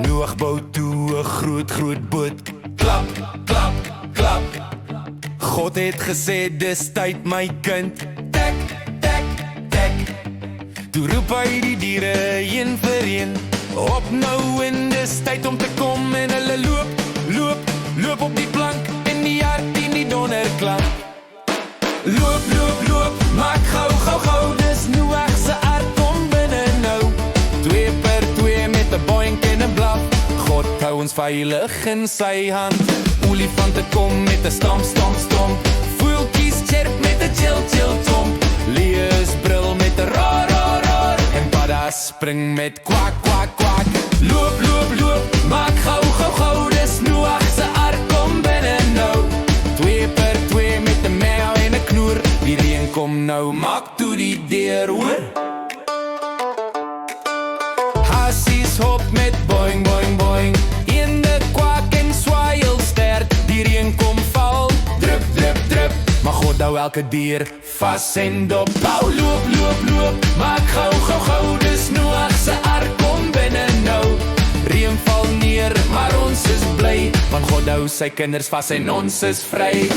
Noag bou toe 'n groot boot. Klap, klap, klap. God het gesê dis tyd my kind. Tek, tek, tek. Toe roep hy die diere een vir een. Op nou en dis tyd om te kom en hulle loop op die plank en die hart in die donderklank. Loop, maak gou, dis Noag se ark kom binne nou. 2 per 2 met 'n boink en 'n blaf. God hou ons veilig in sy hand. Olifante kom met 'n stomp. Voeltjies chirp met 'n chill tomp. Leeu's brul met 'n roar. En paddas spring met kwak. Loop, maak gou, dis Noag se ark kom binne nou. 2 per 2 met 'n meeuw en 'n knoer. Die reën kom nou, maak toe die deur, hoor. Hassies hop met boing. Eende kwak en swaai heel sterk. Die reën kom val, drup. Maar God hou elke dier vas en dop. Hou loop, maak gou, dis Noag se ark kom binne nou. Reën val neer, maar ons is bly, want God hou sy kinders vas en ons is vry.